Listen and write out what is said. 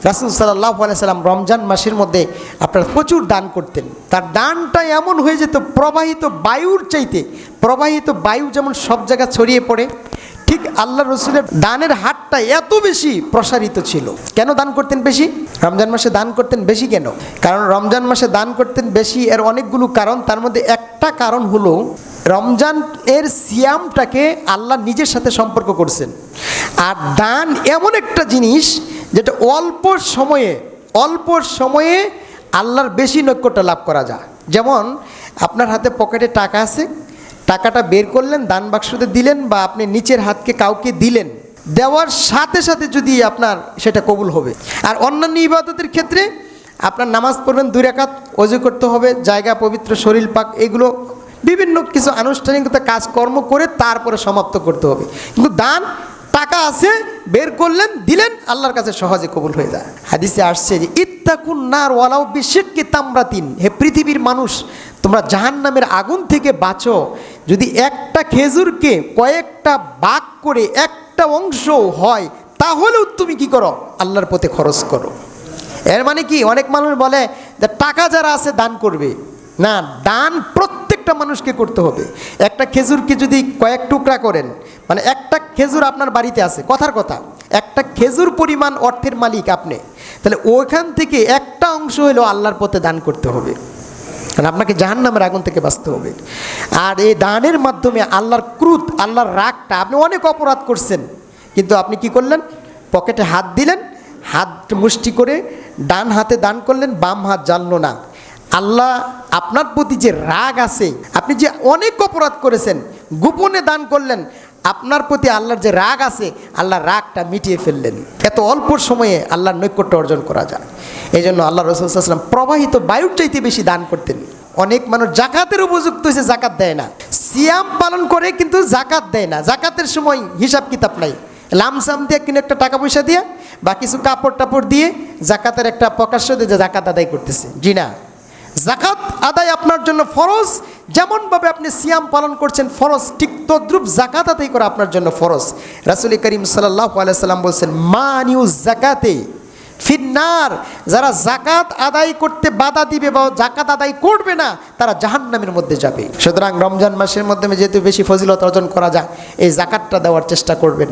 রাসূল সাল্লাল্লাহু আলাইহি সাল্লাম রমজান মাসের মধ্যে আপনার প্রচুর দান করতেন। তার দানটা এমন হয়ে যেত প্রবাহিত বায়ুর চাইতে, প্রবাহিত বায়ু যেমন সব জায়গা ছড়িয়ে পড়ে, ঠিক আল্লাহ রসুলের দানের হাতটা এত বেশি প্রসারিত ছিল। কেন দান করতেন বেশি? রমজান মাসে দান করতেন বেশি কেন? কারণ রমজান মাসে দান করতেন বেশি এর অনেকগুলো কারণ। তার মধ্যে একটা কারণ হলো রমজান এর সিয়ামটাকে আল্লাহ নিজের সাথে সম্পর্ক করছেন। আর দান এমন একটা জিনিস যেটা অল্প সময়ে আল্লাহর বেশি নৈকট্য লাভ করা যায়। যেমন আপনার হাতে পকেটে টাকা আছে, টাকাটা বের করলেন, দান বাক্সতে দিলেন, বা আপনি নিচের হাতকে কাউকে দিলেন, দেওয়ার সাথে সাথে যদি আপনার সেটা কবুল হবে। আর অন্যান্য ইবাদতের ক্ষেত্রে আপনার নামাজ পড়বেন 2 রাকাত, ওযু করতে হবে, জায়গা পবিত্র, শরীর পাক, এগুলো বিভিন্ন কিছু আনুষ্ঠানিকতা কাজকর্ম করে তারপরে সমাপ্ত করতে হবে। কিন্তু দান, টাকা আছে, বের করলেন, দিলেন, আল্লাহর কাছে সহজে কবুল হয়ে যায়। হাদিসে আসছে যে ইত্তাকুন নার ওয়ালাউ বিশিক্কি তামরাতিন, হে পৃথিবীর মানুষ, তোমরা জাহান্নামের আগুন থেকে বাঁচো যদি একটা খেজুরকে কয়েকটা ভাগ করে একটা অংশ হয়, তাহলেও তুমি কি করো? আল্লাহর পথে খরচ করো। এর মানে কি? অনেক মানুষ বলে যে টাকা যারা আছে দান করবে না, দান প্রত্যেকটা মানুষকে করতে হবে। একটা খেজুরকে যদি কয়েক টুকরা করেন, মানে একটা খেজুর আপনার বাড়িতে আছে, কথার কথা, একটা খেজুর পরিমাণ অর্থের মালিক আপনি, তাহলে ওইখান থেকে একটা অংশ হলেও আল্লাহর পথে দান করতে হবে, কারণ আপনাকে জাহান্নামের আগুন থেকে বাঁচতে হবে। আর এই দানের মাধ্যমে আল্লাহর ক্রোধ, আল্লাহর রাগটা, আপনি অনেক অপরাধ করছেন, কিন্তু আপনি কি করলেন? পকেটে হাত দিলেন, হাত মুষ্টি করে ডান হাতে দান করলেন, বাম হাত জ্বাললো না। আল্লাহ আপনার প্রতি যে রাগ আছে, আপনি যে অনেক অপরাধ করেছেন, গোপনে দান করলেন, আপনার প্রতি আল্লাহর যে রাগ আছে, আল্লাহর রাগটা মিটিয়ে ফেললেন। এত অল্প সময়ে আল্লাহর নৈকট্য অর্জন করা যায়। এই জন্য আল্লাহ রাসূল সাল্লাল্লাহু আলাইহি ওয়াসাল্লাম প্রবাহিত বায়ুর চাইতে বেশি দান করতেন। অনেক মানুষ জাকাতের উপযুক্ত হয়েছে, জাকাত দেয় না, সিয়াম পালন করে কিন্তু জাকাত দেয় না। জাকাতের সময় হিসাব কিতাব নাই, লামসাম দিয়ে কিনে একটা টাকা পয়সা দিয়ে বা কিছু কাপড় টাপড় দিয়ে জাকাতের একটা প্রকাশ্য দিয়ে যে জাকাত আদায় করতেছে। জি না, জাকাত আদায় আপনার জন্য ফরজ। যেমনভাবে আপনি সিয়াম পালন করছেন ফরজ, ঠিক তদ্রূপ জাকাত আদায় করা আপনার জন্য ফরজ। রাসূল করিম সাল্লাল্লাহু আলাইহি সাল্লাম বলছেন, মানিউ যাকাতে ফিন্নার, যারা জাকাত আদায় করতে বাধা দিবে বা জাকাত আদায় করবে না, তারা জাহান্নামের মধ্যে যাবে। সুতরাং রমজান মাসের মধ্যে যেহেতু বেশি ফজিলত অর্জন করা যায়, এই জাকাতটা দেওয়ার চেষ্টা করবেন।